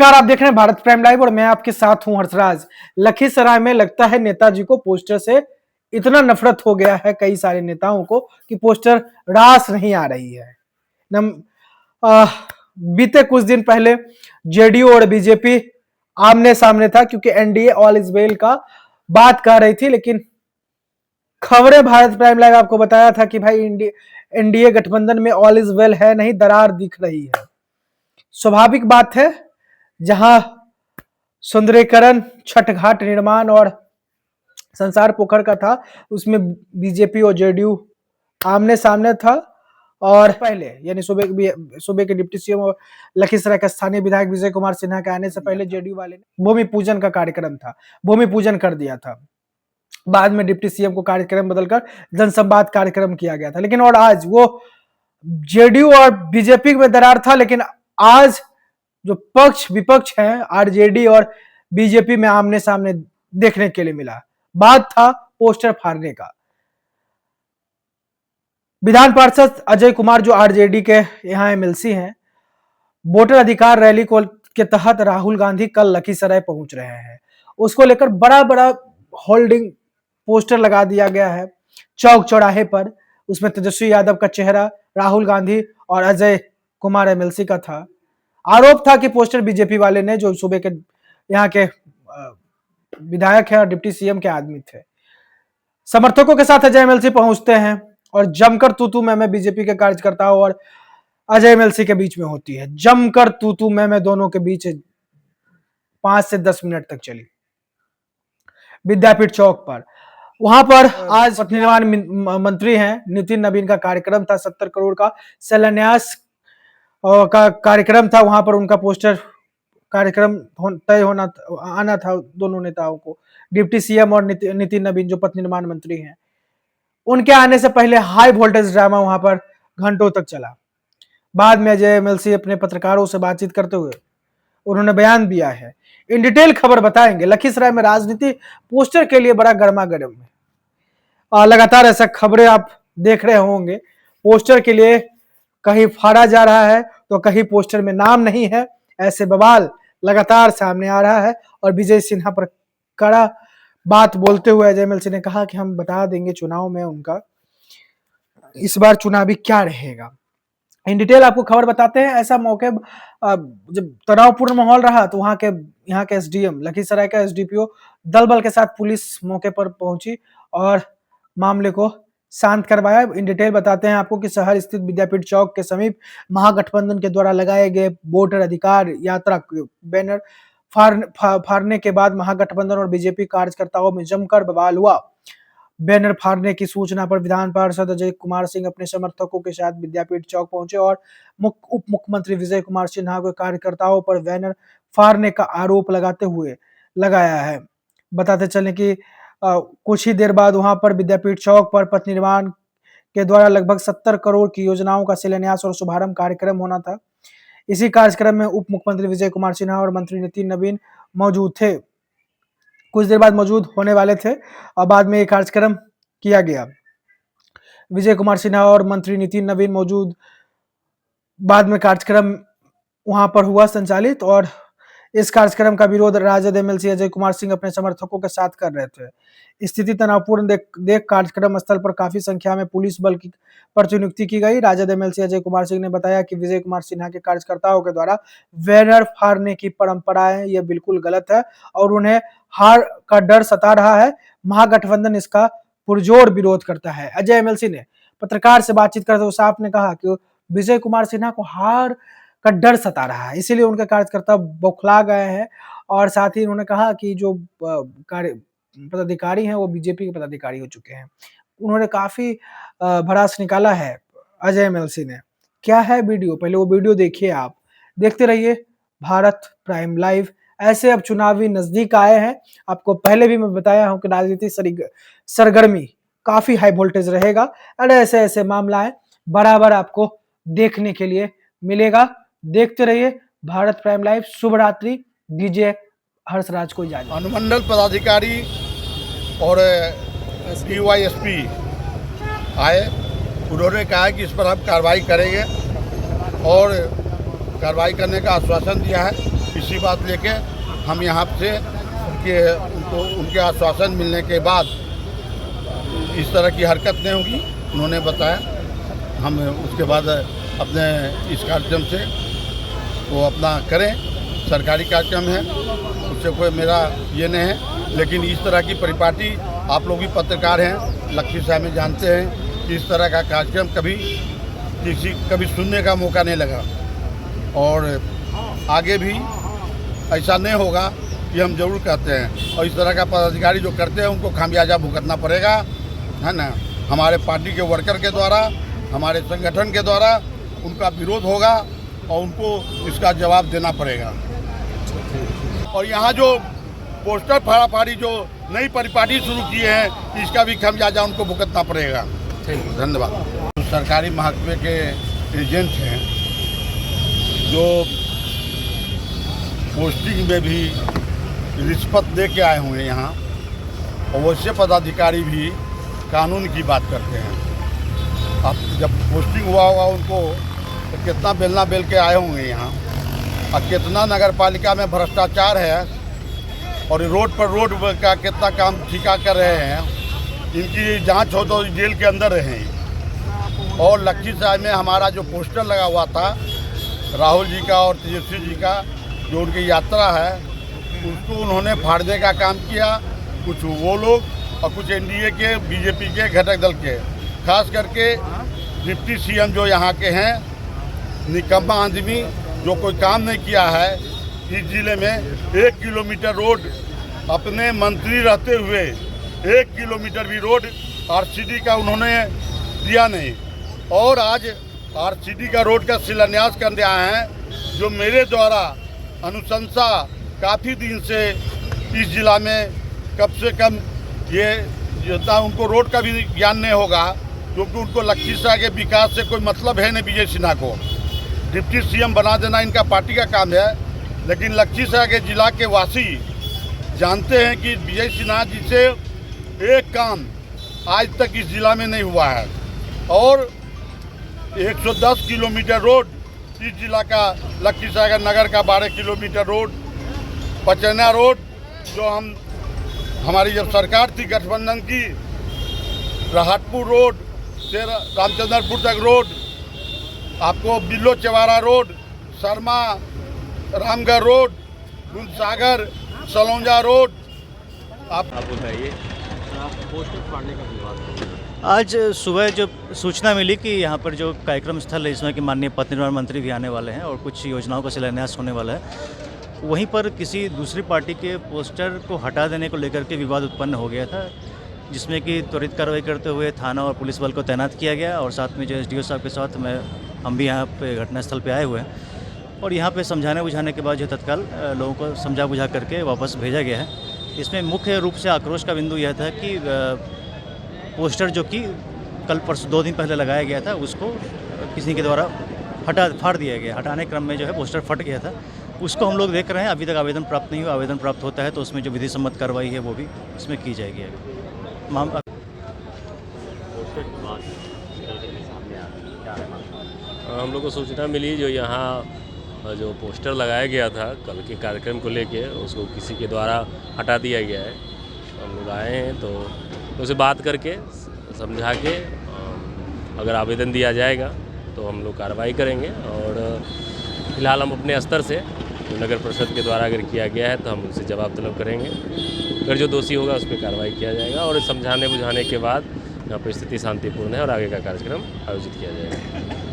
नमस्कार, आप देख रहे हैं भारत प्राइम लाइव और मैं आपके साथ हूं हर्षराज। लखीसराय में लगता है नेताजी को पोस्टर से इतना नफरत हो गया है कई सारे नेताओं को कि पोस्टर रास नहीं आ रही है। नम, आ, बीते कुछ दिन पहले जेडीयू और बीजेपी आमने सामने था क्योंकि एनडीए ऑल इज वेल का बात कर रही थी, लेकिन खबरें भारत प्राइम लाइव आपको बताया था कि भाई एनडीए गठबंधन में ऑल इज वेल है नहीं, दरार दिख रही है। स्वाभाविक बात है, जहां सुंदरीकरण, छठ घाट निर्माण और संसार पोखर का था, उसमें बीजेपी और जेडीयू आमने सामने था। और पहले यानी सूबे के डिप्टी सीएम और लखीसराय के स्थानीय विधायक विजय कुमार सिन्हा के आने से पहले जेडीयू वाले ने भूमि पूजन का कार्यक्रम था, भूमि पूजन कर दिया था। बाद में डिप्टी सीएम को कार्यक्रम बदलकर जनसंवाद कार्यक्रम किया गया था। लेकिन और आज वो जेडीयू और बीजेपी में दरार था, लेकिन आज जो पक्ष विपक्ष है आरजेडी और बीजेपी में आमने सामने देखने के लिए मिला। बात था पोस्टर फाड़ने का। विधान पार्षद अजय कुमार जो आरजेडी के यहां एमएलसी हैं, वोटर अधिकार रैली को के तहत राहुल गांधी कल लखीसराय पहुंच रहे हैं। उसको लेकर बड़ा बड़ा होल्डिंग पोस्टर लगा दिया गया है चौक चौराहे पर। उसमें तेजस्वी यादव का चेहरा, राहुल गांधी और अजय कुमार एमएलसी का था। आरोप था कि पोस्टर बीजेपी वाले ने, जो सूबे के यहाँ के विधायक है और डिप्टी सीएम के आदमी थे। समर्थकों के साथ अजय एमएलसी पहुंचते हैं और जमकर तू मैं बीजेपी के कार्यकर्ताओं और अजय एमएलसी के बीच में होती है। जमकर तू मैं दोनों के बीच 5 से 10 मिनट तक चली विद्यापीठ चौक पर। वहां पर आज निर्माण मंत्री हैं नितिन नवीन का कार्यक्रम था। 70 करोड़ का शिलान्यास का कार्यक्रम था। वहां पर उनका पोस्टर कार्यक्रम तय होना आना था दोनों नेताओं को। डिप्टी सीएम और नितिन नवीन जो पथ निर्माण मंत्री हैं, उनके आने से पहले हाई वोल्टेज ड्रामा वहां पर घंटों तक चला। बाद में अजय एमएलसी अपने पत्रकारों से बातचीत करते हुए उन्होंने बयान दिया है। इन डिटेल खबर बताएंगे। लखीसराय में राजनीति पोस्टर के लिए बड़ा गर्मा गर्म है। लगातार ऐसा खबरें आप देख रहे होंगे। पोस्टर के लिए कहीं फाड़ा जा रहा है तो कहीं पोस्टर में नाम नहीं है। ऐसे बवाल लगातार सामने आ रहा है और विजय सिन्हा पर कड़ा बात बोलते हुए अजय एमएलसी ने कहा कि हम बता देंगे चुनाव में उनका इस बार चुनावी क्या रहेगा। इन डिटेल आपको खबर बताते हैं। ऐसा मौके जब तनावपूर्ण माहौल रहा तो यहाँ के एसडीएम, लखीसराय का एसडीपीओ दल बल के साथ पुलिस मौके पर पहुंची और मामले को शांत करवाया। इन डिटेल बताते हैं आपको कि शहर स्थित विद्यापीठ चौक के समीप महागठबंधन के द्वारा लगाए गए वोटर अधिकार यात्रा बैनर फाड़ने के बाद महागठबंधन और बीजेपी कार्यकर्ताओं में जमकर बवाल हुआ। बैनर फाड़ने की सूचना पर विधान पार्षद अजय कुमार सिंह अपने समर्थकों के साथ विद्यापीठ चौक पहुंचे और उप मुख्यमंत्री विजय कुमार सिन्हा को कार्यकर्ताओं पर बैनर फाड़ने का आरोप लगाया है। बताते चले कि कुछ ही देर बाद वहां पर विद्यापीठ चौक पर पथ निर्माण के द्वारा लगभग 70 करोड़ की योजनाओं का शिलान्यास और शुभारंभ कार्यक्रम होना था। इसी कार्यक्रम में उप मुख्यमंत्री विजय कुमार सिन्हा और मंत्री नितिन नवीन मौजूद थे। कुछ देर बाद मौजूद होने वाले थे और बाद में ये कार्यक्रम किया गया। विजय कुमार सिन्हा और मंत्री नितिन नवीन मौजूद, बाद में कार्यक्रम वहां पर हुआ संचालित और इस कार्यक्रम का विरोध राजद एमएलसी अजय कुमार सिंह अपने समर्थकों के साथ कर रहे थे। स्थिति तनावपूर्ण देख कार्यक्रम स्थल पर काफी संख्या में पुलिस बल की प्रतिनियुक्ति की गई। राजद एमएलसी अजय कुमार सिंह ने बताया कि विजय कुमार सिन्हा के कार्यकर्ताओं के द्वारा बैनर फाड़ने की परंपरा है, यह बिल्कुल गलत है और उन्हें हार का डर सता रहा है। महागठबंधन इसका पुरजोर विरोध करता है। अजय एमएलसी ने पत्रकार से बातचीत करते हुए साफ ने कहा कि विजय कुमार सिन्हा को हार का डर सता रहा है, इसीलिए उनके कार्यकर्ता बौखला गए हैं। और साथ ही उन्होंने कहा कि जो पदाधिकारी हैं वो बीजेपी के पदाधिकारी हो चुके हैं। उन्होंने काफी भड़ास निकाला है अजय एमएलसी ने। क्या है वीडियो, पहले वो वीडियो देखिए। आप देखते रहिए भारत प्राइम लाइव। ऐसे अब चुनावी नजदीक आए हैं। आपको पहले भी मैं बताया हूं कि राजनीतिक सरगर्मी काफी हाई वोल्टेज रहेगा और ऐसे मामला बराबर आपको देखने के लिए मिलेगा। देखते रहिए भारत प्राइम लाइव। शुभ रात्रि। दीजिए हर्षराज को इजाजत। अनुमंडल पदाधिकारी और डीवाईएसपी आए, उन्होंने कहा कि इस पर हम कार्रवाई करेंगे और कार्रवाई करने का आश्वासन दिया है। इसी बात लेके हम यहाँ से उनके आश्वासन मिलने के बाद इस तरह की हरकत नहीं होगी उन्होंने बताया। हम उसके बाद अपने इस कार्यक्रम से वो अपना करें, सरकारी कार्यक्रम है, उससे कोई मेरा ये नहीं है। लेकिन इस तरह की परिपाटी, आप लोग भी पत्रकार हैं, लखीसराय में जानते हैं कि इस तरह का कार्यक्रम कभी सुनने का मौका नहीं लगा और आगे भी ऐसा नहीं होगा, ये हम जरूर कहते हैं। और इस तरह का पदाधिकारी जो करते हैं उनको खामियाजा भुगतना पड़ेगा, है ना। हमारे पार्टी के वर्कर के द्वारा, हमारे संगठन के द्वारा उनका विरोध होगा और उनको इसका जवाब देना पड़ेगा। और यहाँ जो पोस्टर फाड़ाफाड़ी जो नई परिपाटी शुरू की है, इसका भी खामियाजा उनको भुगतना पड़ेगा। धन्यवाद। जो सरकारी महकमे के एजेंट हैं जो पोस्टिंग में भी रिश्वत दे के आए हुए हैं यहाँ, और वैसे पदाधिकारी भी कानून की बात करते हैं। अब जब पोस्टिंग हुआ होगा उनको तो कितना बेलना बेल के आए होंगे यहाँ, और कितना नगर पालिका में भ्रष्टाचार है और रोड पर रोड का कितना काम ठिका कर रहे हैं। इनकी जांच हो तो जेल के अंदर रहें। और लखीसराय में हमारा जो पोस्टर लगा हुआ था राहुल जी का और तेजस्वी जी का, जो उनकी यात्रा है, उसको उन्होंने फाड़ने का काम किया, कुछ वो लोग और कुछ एनडीए के, बीजेपी के घटक दल के। खास करके डिप्टी सीएम जो यहाँ के हैं, निकम्मा आदमी, जो कोई काम नहीं किया है इस जिले में। 1 किलोमीटर रोड अपने मंत्री रहते हुए 1 किलोमीटर भी रोड आरसीडी का उन्होंने दिया नहीं। और आज आरसीडी का रोड का शिलान्यास करने आए हैं, जो मेरे द्वारा अनुशंसा काफ़ी दिन से इस जिला में कम से कम ये जितना उनको रोड का भी ज्ञान नहीं होगा, क्योंकि उनको लखीसराय के विकास से कोई मतलब है नहीं। विजय सिन्हा को डिप्टी सीएम बना देना इनका पार्टी का काम है, लेकिन लखीसराय के जिला के वासी जानते हैं कि विजय सिन्हा जी से एक काम आज तक इस जिला में नहीं हुआ है। और 110 किलोमीटर रोड इस जिला का, लखीसराय का नगर का 12 किलोमीटर रोड, पचैना रोड, जो हमारी जब सरकार थी गठबंधन की, राहतपुर रोड से रामचंद्रपुर तक रोड, आपको Billo Chawara road, Sharma Ramgarh road, Gundsagar Salaunja road. आप बताइए, पोस्टर फाड़ने का विवाद आज सुबह जो सूचना मिली कि यहाँ पर जो कार्यक्रम स्थल है, इसमें कि माननीय पथ निर्माण मंत्री भी आने वाले हैं और कुछ योजनाओं का शिलान्यास होने वाला है, वहीं पर किसी दूसरी पार्टी के पोस्टर को हटा देने को लेकर के विवाद उत्पन्न हो गया था, जिसमें कि त्वरित कार्रवाई करते हुए थाना और पुलिस बल को तैनात किया गया। और साथ में जो एसडीओ साहब के साथ हम भी यहाँ पे घटनास्थल पे आए हुए हैं और यहाँ पे समझाने बुझाने के बाद जो तत्काल लोगों को समझा बुझा करके वापस भेजा गया है। इसमें मुख्य रूप से आक्रोश का बिंदु यह था कि पोस्टर जो कि कल परसों 2 दिन पहले लगाया गया था, उसको किसी के द्वारा फाड़ दिया गया। हटाने क्रम में जो है पोस्टर फट गया था, उसको हम लोग देख रहे हैं। अभी तक आवेदन प्राप्त नहीं हुआ। आवेदन प्राप्त होता है तो उसमें जो विधि सम्मत कार्रवाई है वो भी इसमें की जाएगी। हम लोग को सूचना मिली, जो यहाँ जो पोस्टर लगाया गया था कल के कार्यक्रम को लेके, उसको किसी के द्वारा हटा दिया गया है। हम लोग आए हैं तो उससे बात करके समझा के अगर आवेदन दिया जाएगा तो हम लोग कार्रवाई करेंगे। और फिलहाल हम अपने स्तर से जो नगर परिषद के द्वारा अगर किया गया है तो हम उनसे जवाब तलब करेंगे। अगर जो दोषी होगा उस पर कार्रवाई किया जाएगा और समझाने बुझाने के बाद यहाँ पर स्थिति शांतिपूर्ण है और आगे का कार्यक्रम आयोजित किया जाएगा।